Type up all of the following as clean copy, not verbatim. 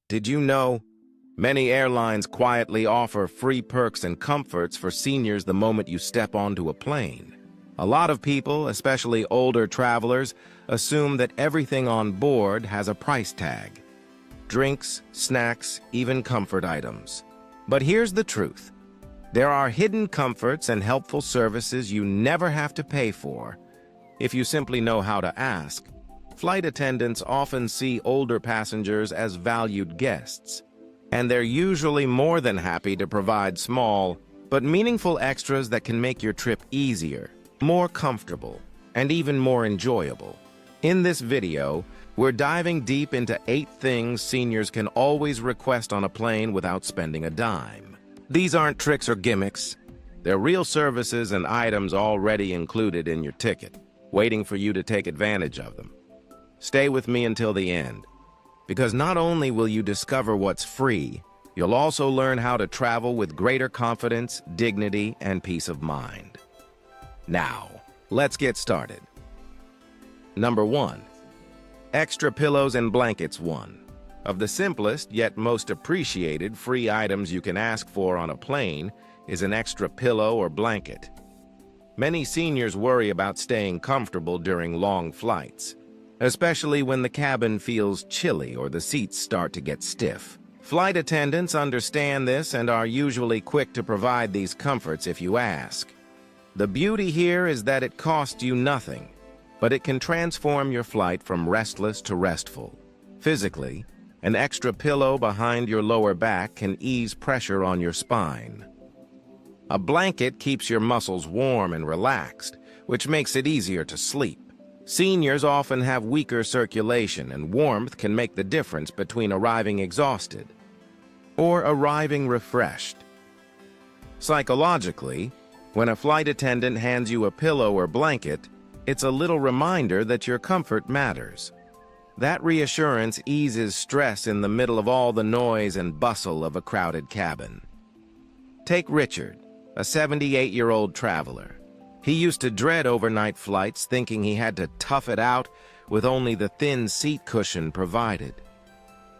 Did you know? Many airlines quietly offer free perks and comforts for seniors the moment you step onto a plane. A lot of people, especially older travelers, assume that everything on board has a price tag. Drinks, snacks, even comfort items. But here's the truth. There are hidden comforts and helpful services you never have to pay for if you simply know how to ask. Flight attendants often see older passengers as valued guests, and they're usually more than happy to provide small but meaningful extras that can make your trip easier, more comfortable, and even more enjoyable. In this video, we're diving deep into 8 things seniors can always request on a plane without spending a dime. These aren't tricks or gimmicks. They're real services and items already included in your ticket, waiting for you to take advantage of them. Stay with me until the end, because not only will you discover what's free, you'll also learn how to travel with greater confidence, dignity, and peace of mind. Now, let's get started. Number 1. Extra pillows and blankets. One of the simplest yet most appreciated free items you can ask for on a plane is an extra pillow or blanket. Many seniors worry about staying comfortable during long flights, especially when the cabin feels chilly or the seats start to get stiff. Flight attendants understand this and are usually quick to provide these comforts if you ask. The beauty here is that it costs you nothing, but it can transform your flight from restless to restful. Physically, an extra pillow behind your lower back can ease pressure on your spine. A blanket keeps your muscles warm and relaxed, which makes it easier to sleep. Seniors often have weaker circulation, and warmth can make the difference between arriving exhausted or arriving refreshed. Psychologically, when a flight attendant hands you a pillow or blanket, it's a little reminder that your comfort matters. That reassurance eases stress in the middle of all the noise and bustle of a crowded cabin. Take Richard, a 78-year-old traveler. He used to dread overnight flights, thinking he had to tough it out with only the thin seat cushion provided.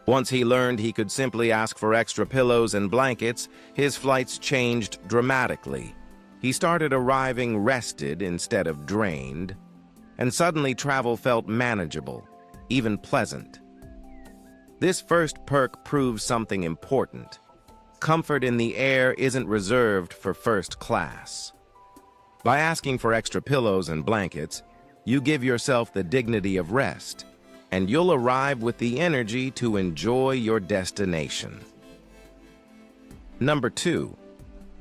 Once he learned he could simply ask for extra pillows and blankets, his flights changed dramatically. He started arriving rested instead of drained, and suddenly travel felt manageable, even pleasant. This first perk proves something important. Comfort in the air isn't reserved for first class. By asking for extra pillows and blankets, you give yourself the dignity of rest, and you'll arrive with the energy to enjoy your destination. Number 2.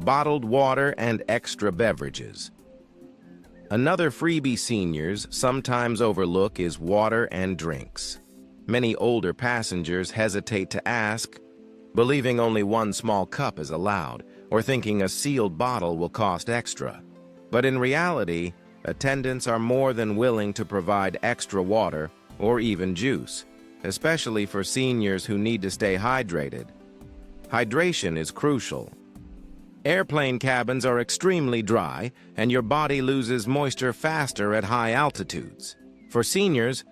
Bottled water and extra beverages. Another freebie seniors sometimes overlook is water and drinks. Many older passengers hesitate to ask, believing only one small cup is allowed, or thinking a sealed bottle will cost extra. But in reality, attendants are more than willing to provide extra water or even juice, especially for seniors who need to stay hydrated. Hydration is crucial. Airplane cabins are extremely dry, and your body loses moisture faster at high altitudes. For seniors,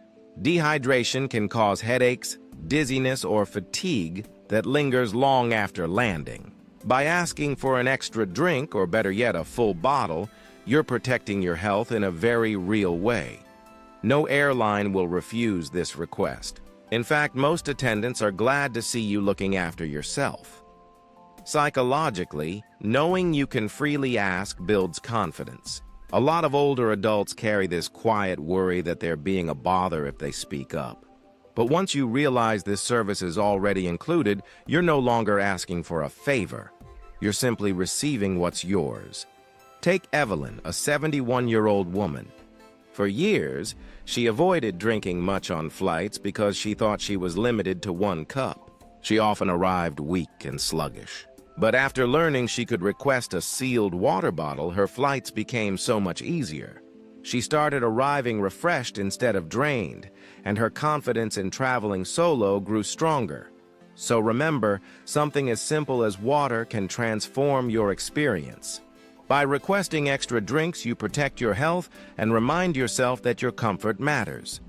dehydration can cause headaches, dizziness, or fatigue that lingers long after landing. By asking for an extra drink, or better yet, a full bottle, you're protecting your health in a very real way. No airline will refuse this request. In fact, most attendants are glad to see you looking after yourself. Psychologically, knowing you can freely ask builds confidence. A lot of older adults carry this quiet worry that they're being a bother if they speak up. But once you realize this service is already included, you're no longer asking for a favor. You're simply receiving what's yours. Take Evelyn, a 71-year-old woman. For years, she avoided drinking much on flights because she thought she was limited to 1 cup. She often arrived weak and sluggish. But after learning she could request a sealed water bottle, her flights became so much easier. She started arriving refreshed instead of drained, and her confidence in traveling solo grew stronger. So remember, something as simple as water can transform your experience. By requesting extra drinks, you protect your health and remind yourself that your comfort matters.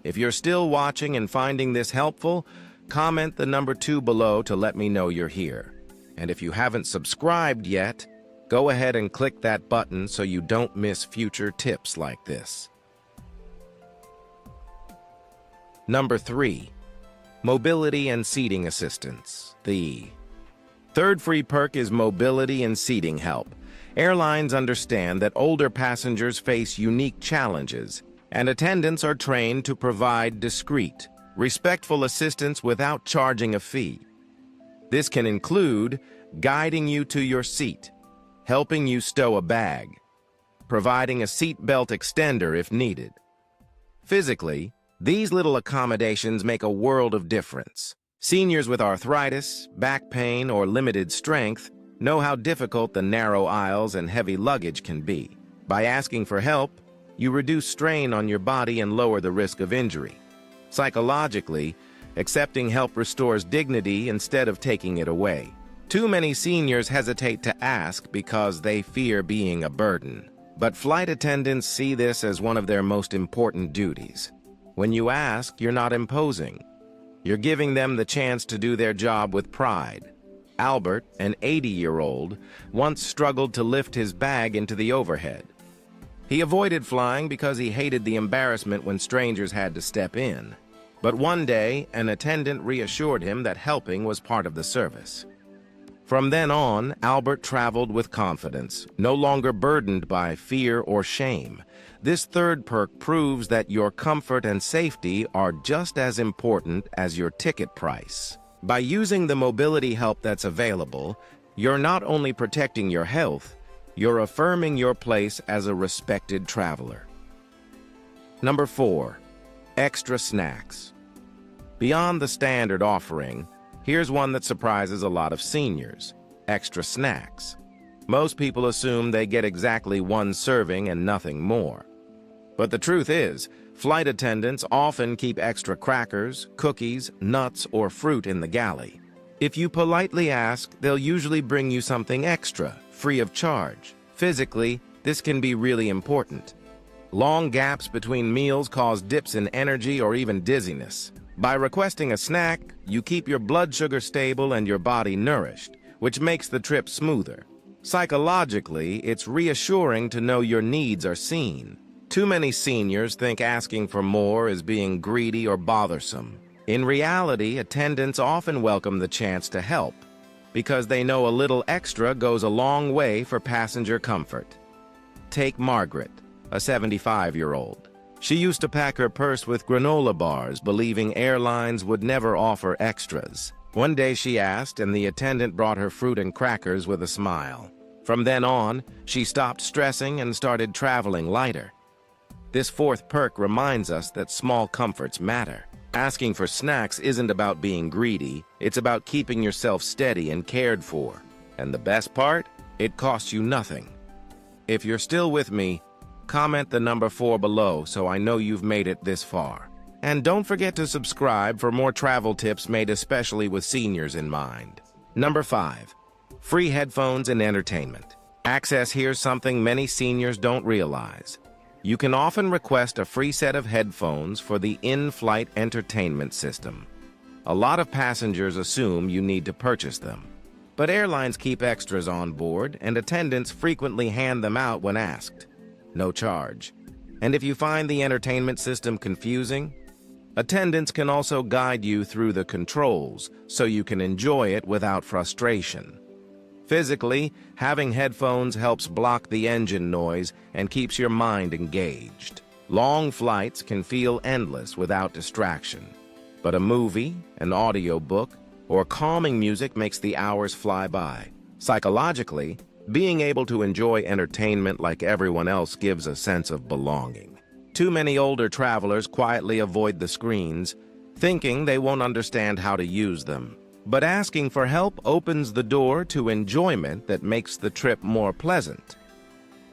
If you're still watching and finding this helpful, comment the number 2 below to let me know you're here. And if you haven't subscribed yet, go ahead and click that button so you don't miss future tips like this. Number 3. Mobility and seating assistance. The third free perk is mobility and seating help. Airlines understand that older passengers face unique challenges, and attendants are trained to provide discreet, respectful assistance without charging a fee. This can include guiding you to your seat, helping you stow a bag, providing a seat belt extender if needed. Physically, these little accommodations make a world of difference. Seniors with arthritis, back pain, or limited strength know how difficult the narrow aisles and heavy luggage can be. By asking for help, you reduce strain on your body and lower the risk of injury. Psychologically, accepting help restores dignity instead of taking it away. Too many seniors hesitate to ask because they fear being a burden. But flight attendants see this as one of their most important duties. When you ask, you're not imposing. You're giving them the chance to do their job with pride. Albert, an 80-year-old, once struggled to lift his bag into the overhead. He avoided flying because he hated the embarrassment when strangers had to step in. But one day, an attendant reassured him that helping was part of the service. From then on, Albert traveled with confidence, no longer burdened by fear or shame. This third perk proves that your comfort and safety are just as important as your ticket price. By using the mobility help that's available, you're not only protecting your health, you're affirming your place as a respected traveler. Number 4. Extra snacks. Beyond the standard offering, here's one that surprises a lot of seniors: extra snacks. Most people assume they get exactly one serving and nothing more. But the truth is, flight attendants often keep extra crackers, cookies, nuts, or fruit in the galley. If you politely ask, they'll usually bring you something extra, free of charge. Physically, this can be really important. Long gaps between meals cause dips in energy or even dizziness. By requesting a snack, you keep your blood sugar stable and your body nourished, which makes the trip smoother. Psychologically, it's reassuring to know your needs are seen. Too many seniors think asking for more is being greedy or bothersome. In reality, attendants often welcome the chance to help, because they know a little extra goes a long way for passenger comfort. Take Margaret, a 75-year-old. She used to pack her purse with granola bars, believing airlines would never offer extras. One day she asked, and the attendant brought her fruit and crackers with a smile. From then on, she stopped stressing and started traveling lighter. This fourth perk reminds us that small comforts matter. Asking for snacks isn't about being greedy, it's about keeping yourself steady and cared for. And the best part? It costs you nothing. If you're still with me, comment the number 4 below so I know you've made it this far. And don't forget to subscribe for more travel tips made especially with seniors in mind. Number 5. Free headphones and entertainment. Access here's something many seniors don't realize. You can often request a free set of headphones for the in-flight entertainment system. A lot of passengers assume you need to purchase them. But airlines keep extras on board, and attendants frequently hand them out when asked. No charge. And if you find the entertainment system confusing, attendants can also guide you through the controls so you can enjoy it without frustration. Physically, having headphones helps block the engine noise and keeps your mind engaged. Long flights can feel endless without distraction, but a movie, an audiobook, or calming music makes the hours fly by. Psychologically, being able to enjoy entertainment like everyone else gives a sense of belonging. Too many older travelers quietly avoid the screens, thinking they won't understand how to use them. But asking for help opens the door to enjoyment that makes the trip more pleasant.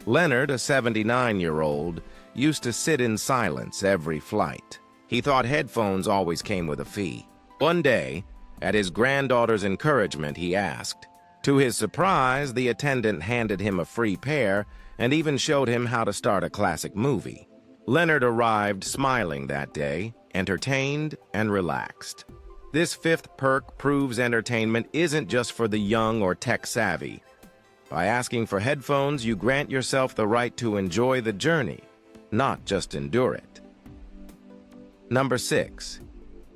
Leonard, a 79-year-old, used to sit in silence every flight. He thought headphones always came with a fee. One day, at his granddaughter's encouragement, he asked. To his surprise, the attendant handed him a free pair and even showed him how to start a classic movie. Leonard arrived smiling that day, entertained and relaxed. This fifth perk proves entertainment isn't just for the young or tech-savvy. By asking for headphones, you grant yourself the right to enjoy the journey, not just endure it. Number 6.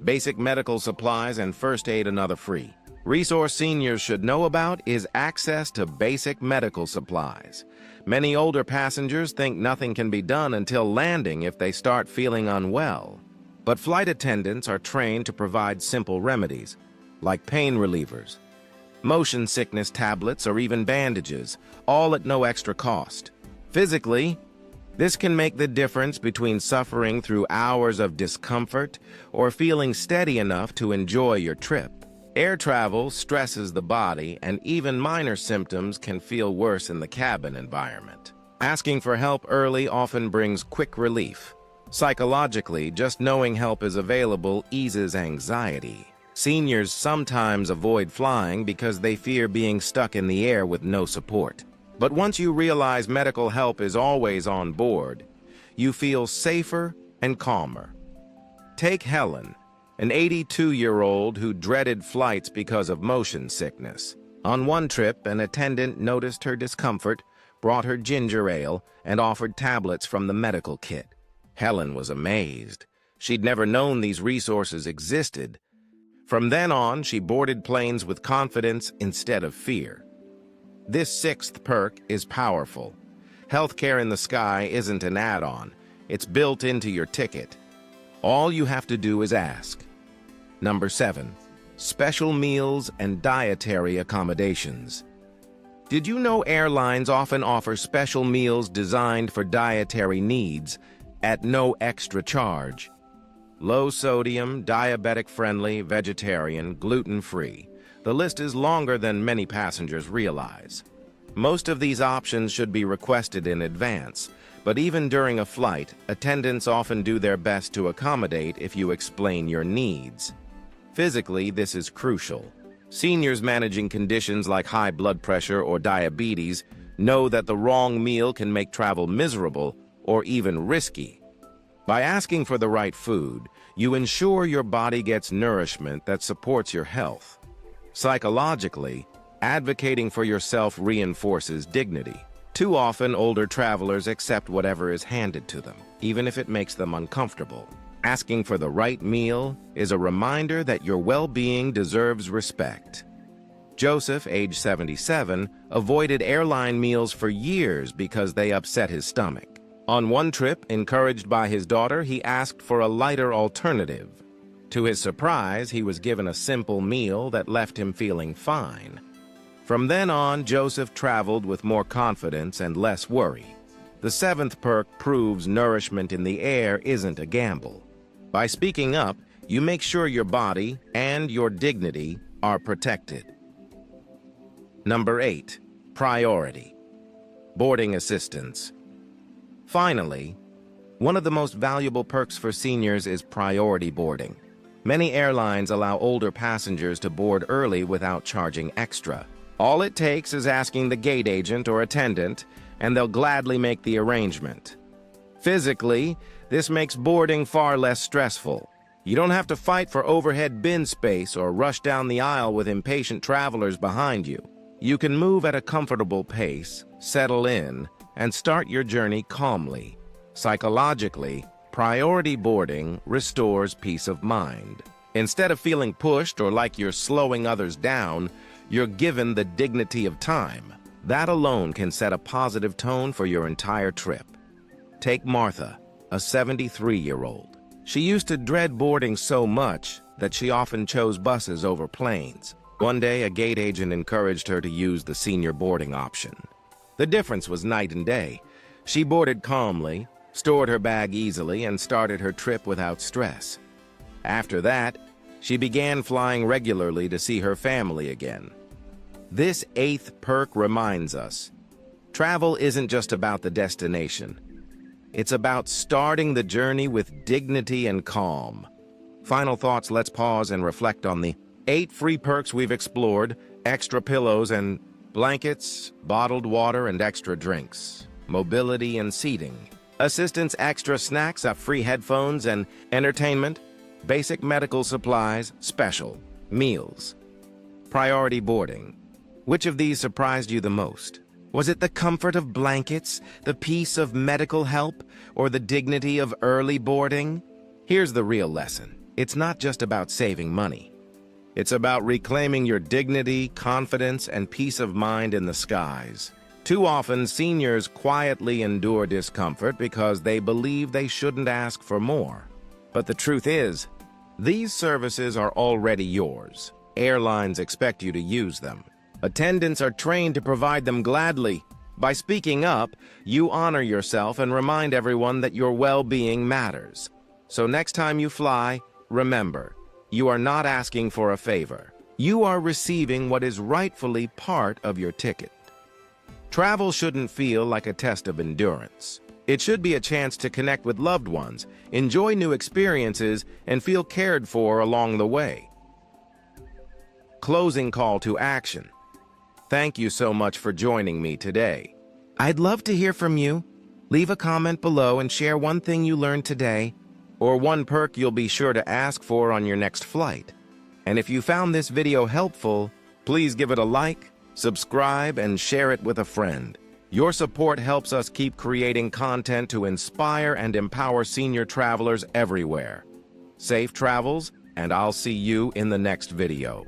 Basic medical supplies and first aid another free. Resource seniors should know about is access to basic medical supplies. Many older passengers think nothing can be done until landing if they start feeling unwell. But flight attendants are trained to provide simple remedies, like pain relievers, motion sickness tablets, or even bandages, all at no extra cost. Physically, this can make the difference between suffering through hours of discomfort or feeling steady enough to enjoy your trip. Air travel stresses the body, and even minor symptoms can feel worse in the cabin environment. Asking for help early often brings quick relief. Psychologically, just knowing help is available eases anxiety. Seniors sometimes avoid flying because they fear being stuck in the air with no support. But once you realize medical help is always on board, you feel safer and calmer. Take Helen, an 82-year-old who dreaded flights because of motion sickness. On one trip, an attendant noticed her discomfort, brought her ginger ale, and offered tablets from the medical kit. Helen was amazed. She'd never known these resources existed. From then on, she boarded planes with confidence instead of fear. This sixth perk is powerful. Healthcare in the sky isn't an add-on. It's built into your ticket. All you have to do is ask. Number 7. Special meals and dietary accommodations. Did you know airlines often offer special meals designed for dietary needs at no extra charge? Low sodium, diabetic-friendly, vegetarian, gluten-free. The list is longer than many passengers realize. Most of these options should be requested in advance, but even during a flight, attendants often do their best to accommodate if you explain your needs. Physically, this is crucial. Seniors managing conditions like high blood pressure or diabetes know that the wrong meal can make travel miserable or even risky. By asking for the right food, you ensure your body gets nourishment that supports your health. Psychologically, advocating for yourself reinforces dignity. Too often, older travelers accept whatever is handed to them, even if it makes them uncomfortable. Asking for the right meal is a reminder that your well-being deserves respect. Joseph, age 77, avoided airline meals for years because they upset his stomach. On one trip, encouraged by his daughter, he asked for a lighter alternative. To his surprise, he was given a simple meal that left him feeling fine. From then on, Joseph traveled with more confidence and less worry. The seventh perk proves nourishment in the air isn't a gamble. By speaking up, you make sure your body and your dignity are protected. Number 8. Priority. Boarding assistance. Finally, one of the most valuable perks for seniors is priority boarding. Many airlines allow older passengers to board early without charging extra. All it takes is asking the gate agent or attendant, and they'll gladly make the arrangement. Physically, this makes boarding far less stressful. You don't have to fight for overhead bin space or rush down the aisle with impatient travelers behind you. You can move at a comfortable pace, settle in, and start your journey calmly. Psychologically, priority boarding restores peace of mind. Instead of feeling pushed or like you're slowing others down, you're given the dignity of time. That alone can set a positive tone for your entire trip. Take Martha, a 73-year-old. She used to dread boarding so much that she often chose buses over planes. One day, a gate agent encouraged her to use the senior boarding option. The difference was night and day. She boarded calmly, stored her bag easily, and started her trip without stress. After that, she began flying regularly to see her family again. This 8th perk reminds us, travel isn't just about the destination. It's about starting the journey with dignity and calm. Final thoughts, let's pause and reflect on the 8 free perks we've explored: extra pillows and blankets, bottled water and extra drinks, mobility and seating, assistance, extra snacks, free headphones and entertainment, basic medical supplies, special, meals, priority boarding. Which of these surprised you the most? Was it the comfort of blankets, the peace of medical help, or the dignity of early boarding? Here's the real lesson. It's not just about saving money. It's about reclaiming your dignity, confidence, and peace of mind in the skies. Too often, seniors quietly endure discomfort because they believe they shouldn't ask for more. But the truth is, these services are already yours. Airlines expect you to use them. Attendants are trained to provide them gladly. By speaking up, you honor yourself and remind everyone that your well-being matters. So next time you fly, remember, you are not asking for a favor. You are receiving what is rightfully part of your ticket. Travel shouldn't feel like a test of endurance. It should be a chance to connect with loved ones, enjoy new experiences, and feel cared for along the way. Closing call to action. Thank you so much for joining me today. I'd love to hear from you. Leave a comment below and share one thing you learned today, or one perk you'll be sure to ask for on your next flight. And if you found this video helpful, please give it a like, subscribe, and share it with a friend. Your support helps us keep creating content to inspire and empower senior travelers everywhere. Safe travels, and I'll see you in the next video.